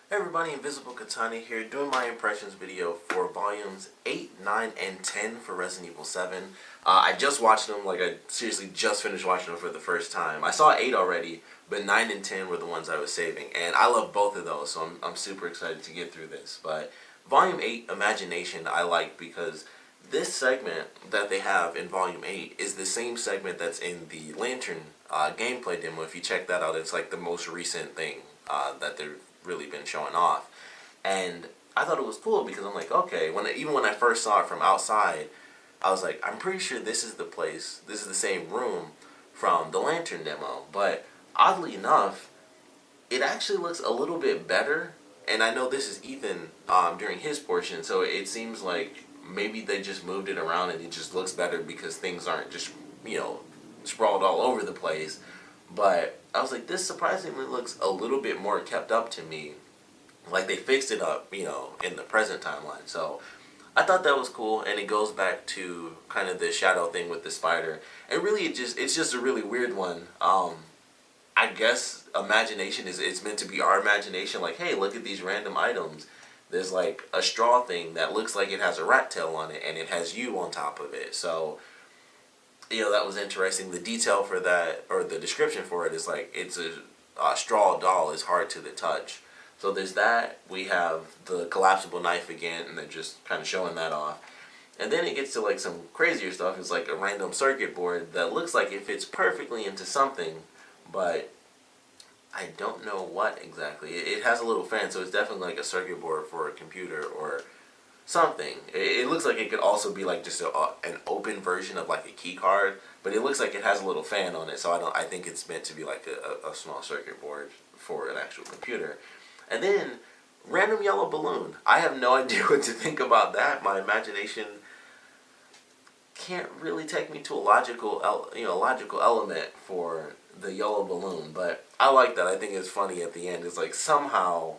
Hey everybody, Invisiblekatana here, doing my impressions video for volumes 8, 9, and 10 for Resident Evil 7. I just watched them, I seriously just finished watching them for the first time. I saw 8 already, but 9 and 10 were the ones I was saving. And I love both of those, so I'm super excited to get through this. But Volume 8, Imagination, I like because this segment that they have in Volume 8 is the same segment that's in the Lantern gameplay demo. If you check that out, it's like the most recent thing that they've really been showing off. And I thought it was cool because I'm like, okay, even when I first saw it from outside, I was like, I'm pretty sure this is the place, this is the same room from the Lantern demo. But oddly enough, it actually looks a little bit better. And I know this is Ethan during his portion, so it seems like maybe they just moved it around and it just looks better because things aren't just, sprawled all over the place. But I was like, this surprisingly looks a little bit more kept up to me. Like they fixed it up, in the present timeline. So I thought that was cool, and it goes back to kind of the shadow thing with the spider. And really, it's just a really weird one. I guess imagination it's meant to be our imagination. Like, hey, look at these random items. There's like a straw thing that looks like it has a rat tail on it, and it has you on top of it. So that was interesting. The detail for that, or the description for it, is like it's a straw doll is hard to the touch. So there's that. We have the collapsible knife again, and they're just kind of showing that off. And then it gets to like some crazier stuff. It's like a random circuit board that looks like it fits perfectly into something, but I don't know what exactly. It has a little fan, so it's definitely like a circuit board for a computer or something. It looks like it could also be like just an open version of like a key card, but it looks like it has a little fan on it, so I think it's meant to be like a small circuit board for an actual computer. And then random yellow balloon. I have no idea what to think about that. My imagination can't really take me to a logical element for the yellow balloon, but I like that. I think it's funny at the end. It's like somehow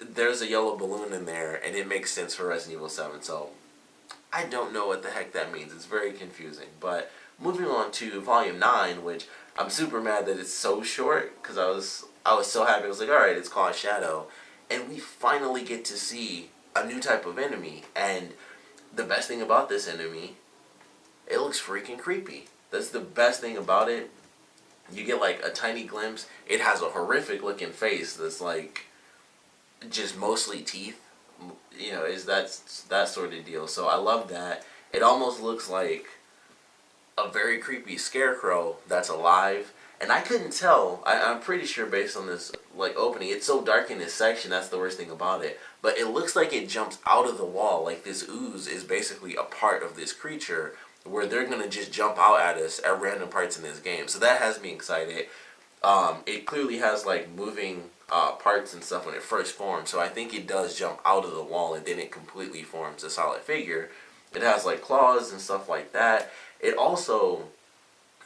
there's a yellow balloon in there, and it makes sense for Resident Evil 7. So I don't know what the heck that means. It's very confusing. But moving on to Volume 9, which I'm super mad that it's so short, because I was so happy. I was like, alright, it's called Shadow. And we finally get to see a new type of enemy. And the best thing about this enemy, it looks freaking creepy. That's the best thing about it. You get like a tiny glimpse. It has a horrific looking face that's like just mostly teeth. Is that sort of deal. So I love that. It almost looks like a very creepy scarecrow that's alive. And I couldn't tell. I'm pretty sure based on this like opening, it's so dark in this section. That's the worst thing about it. But it looks like it jumps out of the wall. Like this ooze is basically a part of this creature, where they're gonna just jump out at us at random parts in this game. So that has me excited. It clearly has like moving parts and stuff when it first forms. So I think it does jump out of the wall and then it completely forms a solid figure. It has like claws and stuff like that. It also,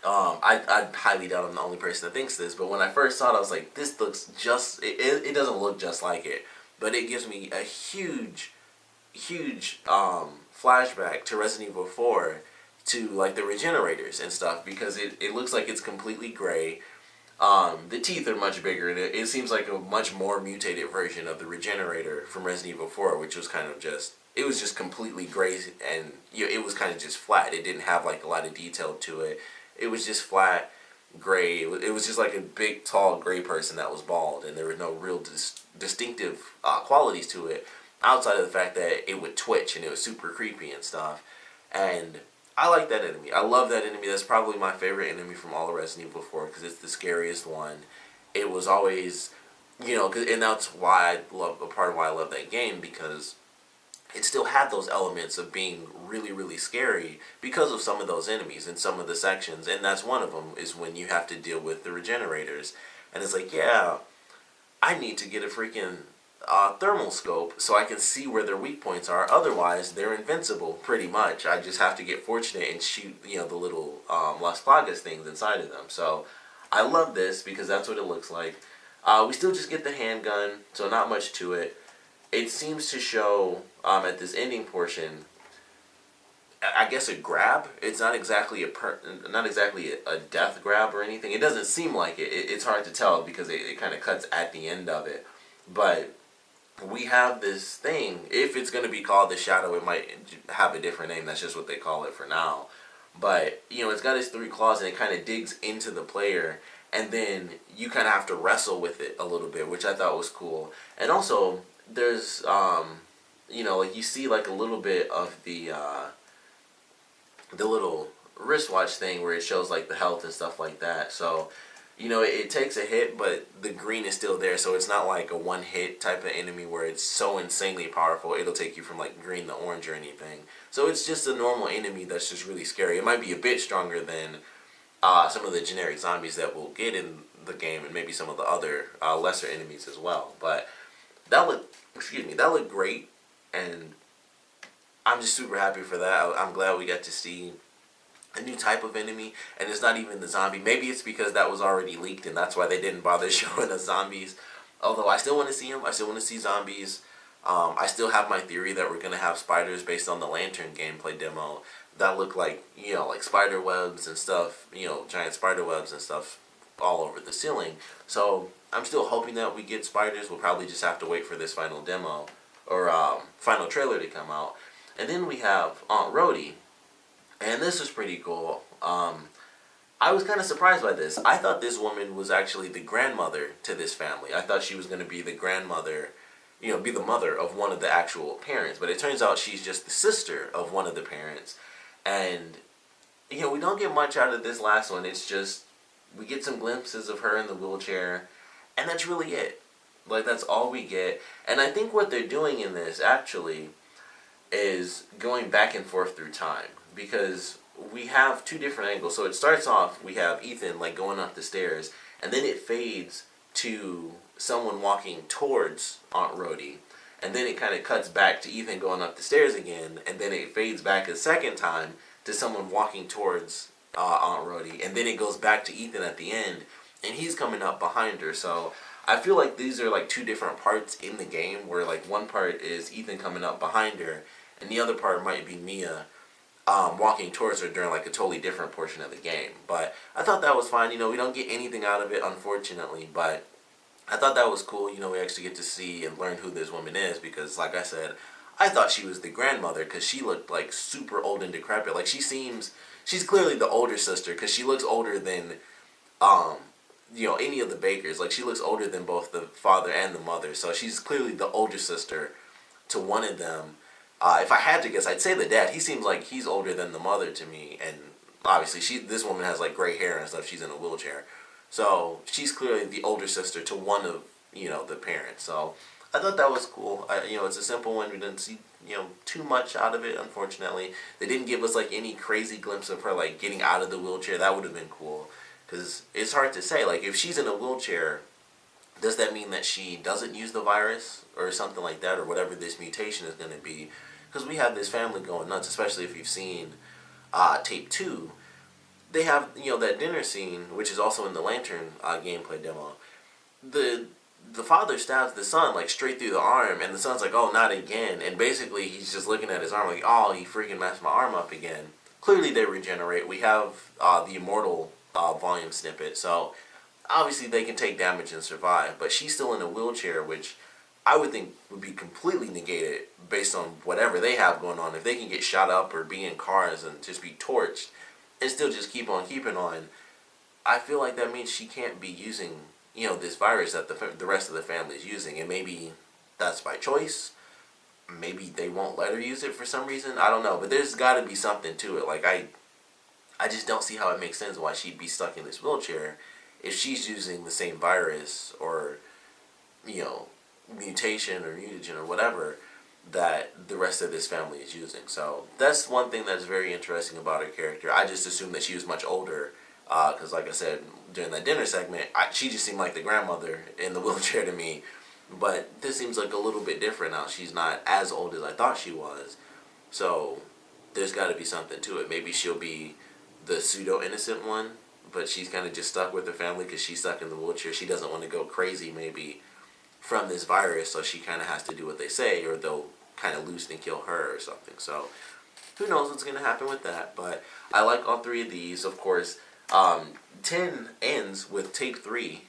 I highly doubt I'm the only person that thinks this, but when I first saw it, I was like, this looks just, it doesn't look just like it, but it gives me a huge flashback to Resident Evil 4, to like the regenerators and stuff, because it looks like it's completely gray. The teeth are much bigger, and it seems like a much more mutated version of the regenerator from Resident Evil 4, which was kind of just, it was just completely gray, and it was kind of just flat. It didn't have like a lot of detail to it. It was just flat gray. It was just like a big, tall, gray person that was bald, and there were no real distinctive qualities to it, outside of the fact that it would twitch, and it was super creepy and stuff. And I like that enemy. I love that enemy. That's probably my favorite enemy from all of Resident Evil 4, because it's the scariest one. It was always, and that's why I love, a part of why I love that game, because it still had those elements of being really, really scary because of some of those enemies in some of the sections. And that's one of them, is when you have to deal with the regenerators. And it's like, yeah, I need to get a freaking thermal scope so I can see where their weak points are. Otherwise, they're invincible, pretty much. I just have to get fortunate and shoot, the little Las Plagas things inside of them. So I love this because that's what it looks like. We still just get the handgun, so not much to it. It seems to show at this ending portion, I guess, a grab. It's not exactly a death grab or anything. It doesn't seem like it. It's hard to tell because it kind of cuts at the end of it. But we have this thing. If it's going to be called the Shadow, it might have a different name. That's just what they call it for now. But, you know, it's got its 3 claws and it kind of digs into the player. And then you kind of have to wrestle with it a little bit, which I thought was cool. And also, there's, you know, like you see like a little bit of the little wristwatch thing where it shows like the health and stuff like that. So, you know, it takes a hit, but the green is still there, so it's not like a one-hit type of enemy where it's so insanely powerful it'll take you from like green to orange or anything. So it's just a normal enemy that's just really scary. It might be a bit stronger than some of the generic zombies that we'll get in the game, and maybe some of the other lesser enemies as well. But that looked great, and I'm just super happy for that. I'm glad we got to see a new type of enemy, and it's not even the zombie. Maybe it's because that was already leaked, and that's why they didn't bother showing us zombies. Although I still want to see them. I still want to see zombies. I still have my theory that we're going to have spiders based on the Lantern gameplay demo that look like, you know, like spider webs and stuff, you know, giant spider webs and stuff all over the ceiling. So I'm still hoping that we get spiders. We'll probably just have to wait for this final demo or final trailer to come out. And then we have Aunt Rhody. And this was pretty cool. I was kind of surprised by this. I thought this woman was actually the grandmother to this family. I thought she was going to be the grandmother, you know, be the mother of one of the actual parents. But it turns out she's just the sister of one of the parents. And, you know, we don't get much out of this last one. It's just, we get some glimpses of her in the wheelchair. And that's really it. Like, that's all we get. And I think what they're doing in this, actually, is going back and forth through time. Because we have 2 different angles. So it starts off, we have Ethan like going up the stairs, and then it fades to someone walking towards Aunt Rhody, and then it kind of cuts back to Ethan going up the stairs again, and then it fades back a second time to someone walking towards Aunt Rhody, and then it goes back to Ethan at the end, and he's coming up behind her. So I feel like these are like 2 different parts in the game, where like one part is Ethan coming up behind her, and the other part might be Mia walking towards her during like a totally different portion of the game. But I thought that was fine. You know, we don't get anything out of it, unfortunately, but I thought that was cool. You know, we actually get to see and learn who this woman is, because like I said, I thought she was the grandmother because she looked like super old and decrepit. Like she's clearly the older sister, because she looks older than you know, any of the Bakers. Like, she looks older than both the father and the mother, so she's clearly the older sister to one of them. If I had to guess, I'd say the dad. He seems like he's older than the mother to me, and obviously this woman has like gray hair and stuff. She's in a wheelchair, so she's clearly the older sister to one of, you know, the parents. So I thought that was cool. You know, it's a simple one. We didn't see, you know, too much out of it. Unfortunately, they didn't give us like any crazy glimpse of her like getting out of the wheelchair. That would have been cool, because it's hard to say. Like, if she's in a wheelchair, does that mean that she doesn't use the virus or something like that, or whatever this mutation is going to be? Because we have this family going nuts, especially if you've seen tape 2. They have, you know, that dinner scene, which is also in the Lantern gameplay demo. The father stabs the son like straight through the arm, and the son's like, "Oh, not again!" And basically, he's just looking at his arm like, "Oh, he freaking messed my arm up again." Clearly, they regenerate. We have the Immortal volume snippet, so obviously they can take damage and survive. But she's still in a wheelchair, which I would think would be completely negated based on whatever they have going on. If they can get shot up or be in cars and just be torched and still just keep on keeping on, I feel like that means she can't be using, you know, this virus that the rest of the family is using. And maybe that's by choice. Maybe they won't let her use it for some reason. I don't know. But there's got to be something to it. Like, I just don't see how it makes sense why she'd be stuck in this wheelchair if she's using the same virus or, you know, mutation or mutagen or whatever that the rest of this family is using. So that's one thing that's very interesting about her character. I just assumed that she was much older, because like I said during that dinner segment, she just seemed like the grandmother in the wheelchair to me. But this seems like a little bit different now. She's not as old as I thought she was. So there's got to be something to it. Maybe she'll be the pseudo-innocent one, but she's kind of just stuck with her family because she's stuck in the wheelchair. She doesn't want to go crazy maybe from this virus, so she kind of has to do what they say, or they'll kind of lose and kill her or something. So who knows what's going to happen with that. But I like all 3 of these. Of course, 10 ends with tape 3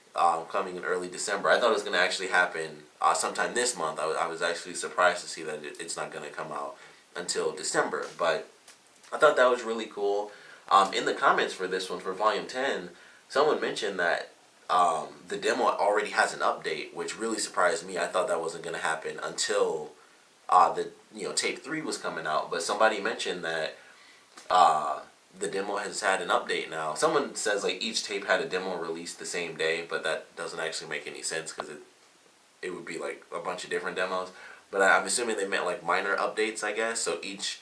coming in early December. I thought it was going to actually happen sometime this month. I was actually surprised to see that it's not going to come out until December, but I thought that was really cool. In the comments for this one, for Volume 10, someone mentioned that the demo already has an update, which really surprised me. I thought that wasn't going to happen until the tape 3 was coming out, but somebody mentioned that the demo has had an update now. Someone says like each tape had a demo released the same day, but that doesn't actually make any sense because it would be like a bunch of different demos. But I'm assuming they meant like minor updates, I guess. So each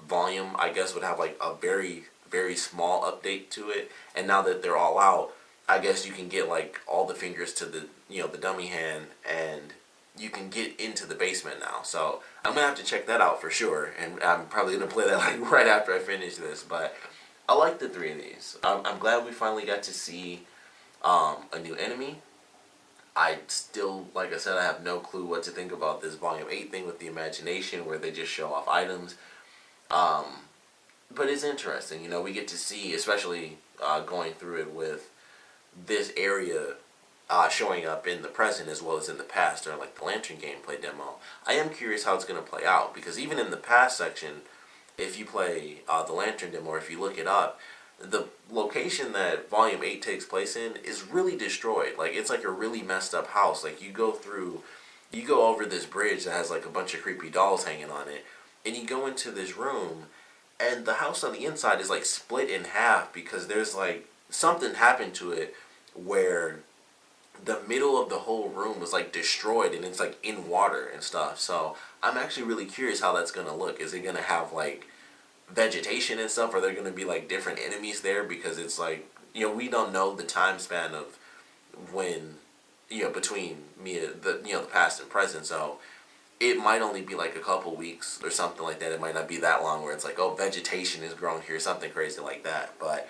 volume, I guess, would have like a very, very small update to it. And now that they're all out, I guess you can get like all the fingers to the the dummy hand, and you can get into the basement now. So I'm gonna have to check that out for sure, and I'm probably gonna play that like right after I finish this. But I like the 3 of these. I'm glad we finally got to see a new enemy. I still, like I said, I have no clue what to think about this Volume 8 thing with the imagination where they just show off items. But it's interesting, we get to see, especially going through it with this area showing up in the present as well as in the past, or like the Lantern gameplay demo. I am curious how it's going to play out, because even in the past section, if you play the Lantern demo, or if you look it up, the location that Volume 8 takes place in is really destroyed. Like, it's like a really messed up house. Like, you go over this bridge that has like a bunch of creepy dolls hanging on it, and you go into this room, and the house on the inside is like split in half because there's like something happened to it where the middle of the whole room was like destroyed, and it's like in water and stuff. So I'm actually really curious how that's gonna look. Is it gonna have like vegetation and stuff? Are there gonna be like different enemies there? Because it's like, we don't know the time span of when, between the past and present. So it might only be like a couple weeks or something like that. It might not be that long where it's like, oh, vegetation is grown here, something crazy like that. But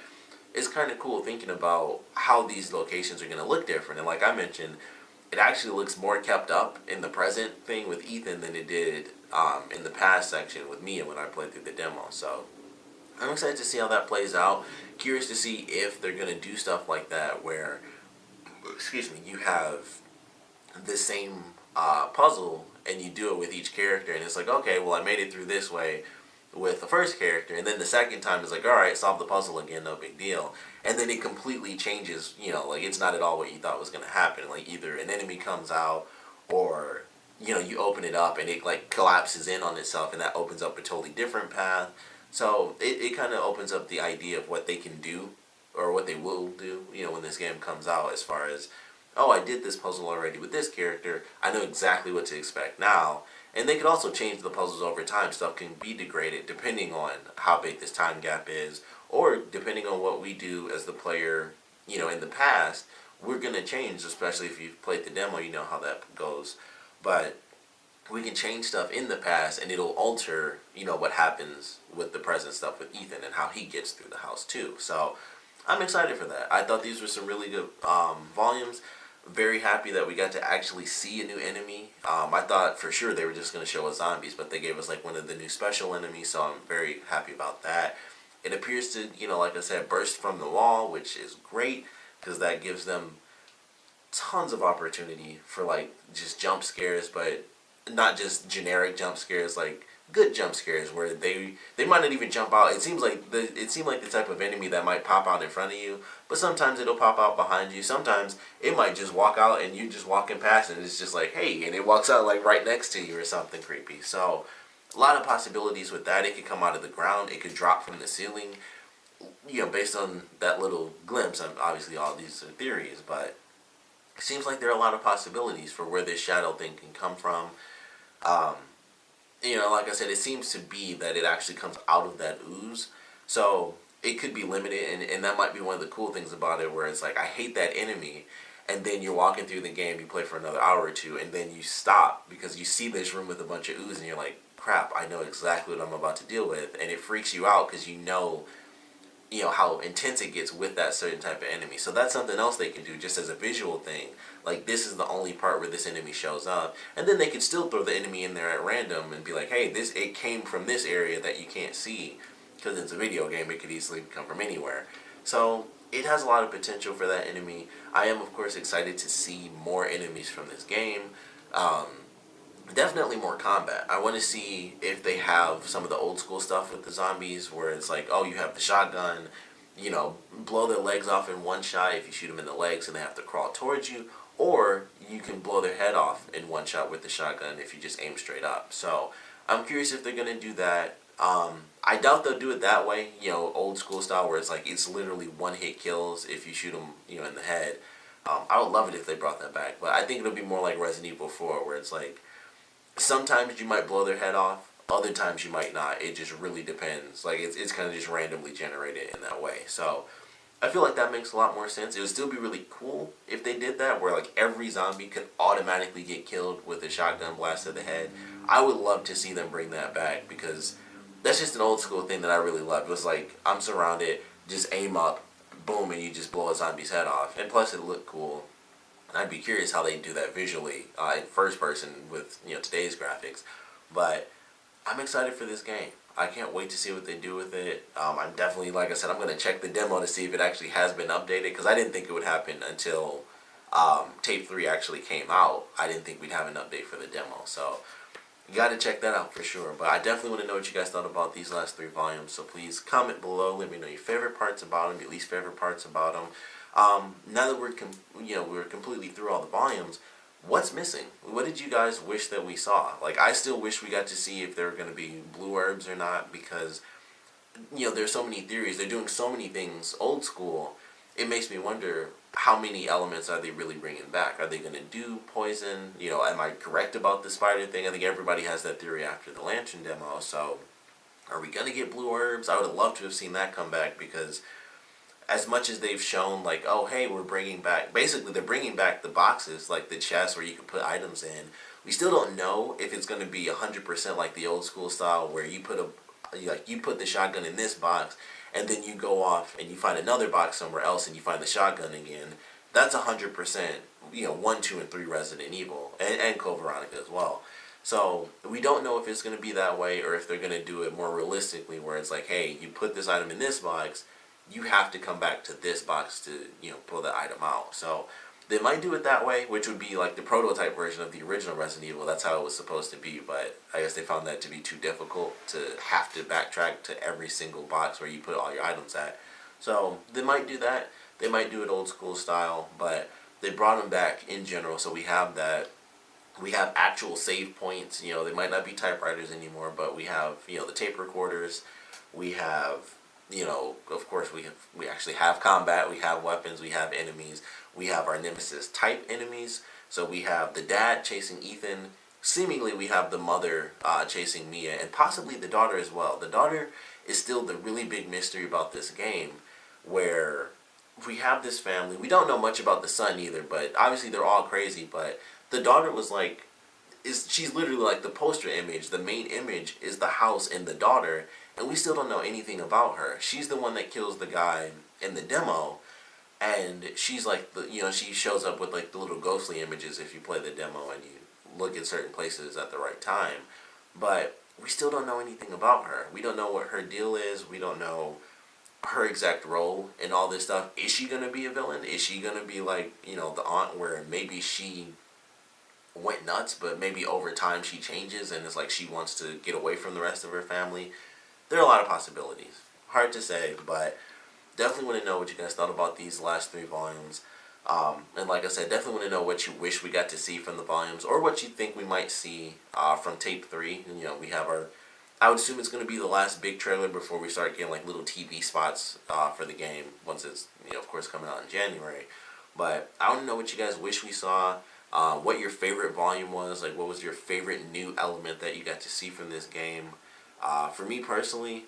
it's kind of cool thinking about how these locations are going to look different. And like I mentioned, it actually looks more kept up in the present thing with Ethan than it did in the past section with Mia when I played through the demo. So I'm excited to see how that plays out. Curious to see if they're going to do stuff like that where, excuse me, you have the same puzzle and you do it with each character, and it's like, okay, well, I made it through this way with the first character, and then the second time is like, alright, solve the puzzle again, no big deal. And then it completely changes, like it's not at all what you thought was going to happen. Like either an enemy comes out, or you open it up and it like collapses in on itself, and that opens up a totally different path. So it kind of opens up the idea of what they can do, or what they will do, when this game comes out, as far as, oh, I did this puzzle already with this character, I know exactly what to expect now. And they could also change the puzzles over time. Stuff can be degraded depending on how big this time gap is, or depending on what we do as the player, in the past. We're going to change, especially if you've played the demo, you know how that goes. But we can change stuff in the past, and it'll alter, what happens with the present stuff with Ethan and how he gets through the house too. So I'm excited for that. I thought these were some really good volumes. Very happy that we got to actually see a new enemy. I thought for sure they were just going to show us zombies, but they gave us like one of the new special enemies, so I'm very happy about that. It appears to, like I said, burst from the wall, which is great, because that gives them tons of opportunity for like just jump scares, but not just generic jump scares, like good jump scares where they might not even jump out. It seemed like the type of enemy that might pop out in front of you, but sometimes it'll pop out behind you. Sometimes it might just walk out and you just walking past and it's just like, hey, and it walks out like right next to you or something creepy. So a lot of possibilities with that. It could come out of the ground, it could drop from the ceiling, based on that little glimpse. Obviously all these are theories, but it seems like there are a lot of possibilities for where this shadow thing can come from. Like I said, it seems to be that it actually comes out of that ooze. So it could be limited, and that might be one of the cool things about it, where it's like, I hate that enemy, and then you're walking through the game, you play for another hour or two, and then you stop because you see this room with a bunch of ooze, and you're like, crap, I know exactly what I'm about to deal with, and it freaks you out because you know how intense it gets with that certain type of enemy. So that's something else they can do just as a visual thing. Like, this is the only part where this enemy shows up, and then they could still throw the enemy in there at random and be like, hey, it came from this area that you can't see, because it's a video game, it could easily come from anywhere. So it has a lot of potential for that enemy. I am, of course, excited to see more enemies from this game. Um, Definitely more combat. I want to see if they have some of the old school stuff with the zombies where it's like, oh, you have the shotgun, you know, blow their legs off in one shot if you shoot them in the legs and they have to crawl towards you, or you can blow their head off in one shot with the shotgun if you just aim straight up. So I'm curious if they're going to do that. I doubt they'll do it that way, you know, old school style where it's like it's literally one hit kills if you shoot them, you know, in the head. I would love it if they brought that back, but I think it'll be more like Resident Evil 4 where it's like sometimes you might blow their head off, other times you might not. It just really depends. Like it's kind of just randomly generated in that way. So I feel like that makes a lot more sense. It would still be really cool if they did that, where like every zombie could automatically get killed with a shotgun blast to the head. I would love to see them bring that back because that's just an old school thing that I really love. It was like I'm surrounded, just aim up, boom, and you just blow a zombie's head off. And plus it looked cool. I'd be curious how they do that visually in first person with, you know, today's graphics. But I'm excited for this game. I can't wait to see what they do with it. I'm definitely, like I said, I'm going to check the demo to see if it actually has been updated because I didn't think it would happen until Tape 3 actually came out. I didn't think we'd have an update for the demo. So you got to check that out for sure. But I definitely want to know what you guys thought about these last 3 volumes. So please comment below. Let me know your favorite parts about them, your least favorite parts about them. Now that we're completely through all the volumes, what's missing? What did you guys wish that we saw? Like, I still wish we got to see if there were going to be blue herbs or not because, you know, there's so many theories. They're doing so many things old school. It makes me wonder how many elements are they really bringing back? Are they going to do poison? You know, am I correct about the spider thing? I think everybody has that theory after the lantern demo. So, are we going to get blue herbs? I would have loved to have seen that come back because as much as they've shown, like, oh, hey, we're bringing back, basically they're bringing back the boxes, like the chests where you can put items in. We still don't know if it's going to be 100% like the old school style where you put you put the shotgun in this box and then you go off and you find another box somewhere else and you find the shotgun again. That's 100%, you know, 1, 2, and 3 Resident Evil and Code Veronica as well. So we don't know if it's going to be that way or if they're going to do it more realistically where it's like, hey, you put this item in this box, you have to come back to this box to, you know, pull that item out. So they might do it that way, which would be like the prototype version of the original Resident Evil. That's how it was supposed to be, but I guess they found that to be too difficult to have to backtrack to every single box where you put all your items at. So they might do that. They might do it old school style, but they brought them back in general, so we have that. We have actual save points. You know, they might not be typewriters anymore, but we have, you know, the tape recorders. We have, you know, of course we actually have combat, we have weapons, we have enemies, we have our nemesis type enemies. So we have the dad chasing Ethan, seemingly we have the mother chasing Mia, and possibly the daughter as well. The daughter is still the really big mystery about this game, where we have this family. We don't know much about the son either, but obviously they're all crazy, but the daughter was like, she's literally like the poster image. The main image is the house and the daughter, and we still don't know anything about her. She's the one that kills the guy in the demo, and she's like the, you know, she shows up with like the little ghostly images if you play the demo and you look at certain places at the right time. But we still don't know anything about her. We don't know what her deal is. We don't know her exact role in all this stuff. Is she gonna be a villain? Is she gonna be like, you know, the aunt where maybe she went nuts, but maybe over time she changes and it's like she wants to get away from the rest of her family? There are a lot of possibilities. Hard to say, but definitely want to know what you guys thought about these last 3 volumes. And like I said, definitely want to know what you wish we got to see from the volumes, or what you think we might see from Tape 3. And, you know, we have our, I would assume it's going to be the last big trailer before we start getting like little TV spots for the game once it's, you know, of course, coming out in January. But I want to know what you guys wish we saw, what your favorite volume was, like what was your favorite new element that you got to see from this game. For me personally,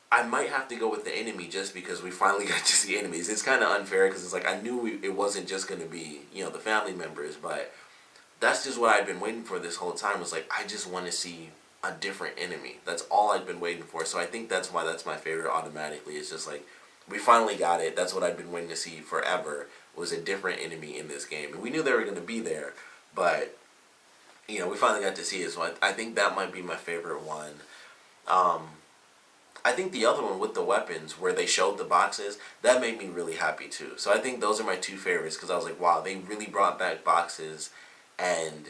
I might have to go with the enemy just because we finally got to see enemies. It's kind of unfair because it's like I knew it wasn't just going to be, you know, the family members, but that's just what I'd been waiting for this whole time. Was like, I just want to see a different enemy. That's all I'd been waiting for. So I think that's why that's my favorite automatically. It's just like, we finally got it. That's what I've been waiting to see forever, was a different enemy in this game. And we knew they were going to be there, but, you know, we finally got to see it. So I think that might be my favorite one. I think the other one with the weapons, where they showed the boxes, that made me really happy too. So I think those are my two favorites, because I was like, wow, they really brought back boxes, and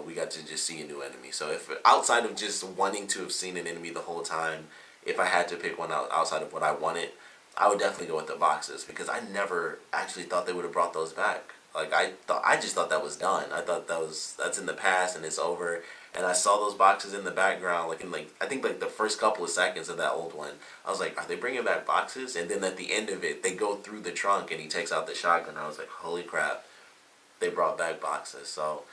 we got to just see a new enemy. So if outside of just wanting to have seen an enemy the whole time, if I had to pick one outside of what I wanted, I would definitely go with the boxes, because I never actually thought they would have brought those back. Like I just thought that was done. I thought that's in the past and it's over. And I saw those boxes in the background, like in I think like the first couple of seconds of that old one. I was like, are they bringing back boxes? And then at the end of it, they go through the trunk and he takes out the shotgun. I was like, holy crap, they brought back boxes. So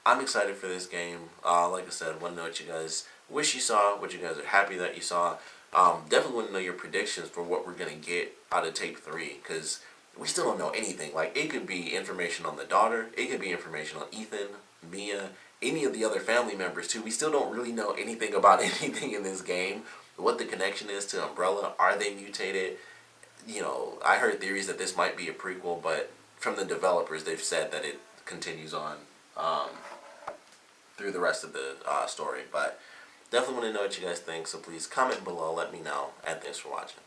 I'm excited for this game. Like I said, want to know what you guys wish you saw, what you guys are happy that you saw. Definitely want to know your predictions for what we're going to get out of Tape 3, because we still don't know anything. Like, it could be information on the daughter, it could be information on Ethan, Mia, any of the other family members too. We still don't really know anything about anything in this game. What the connection is to Umbrella, are they mutated? I heard theories that this might be a prequel, but from the developers, they've said that it continues on through the rest of the story. But definitely want to know what you guys think, so please comment below, let me know, and thanks for watching.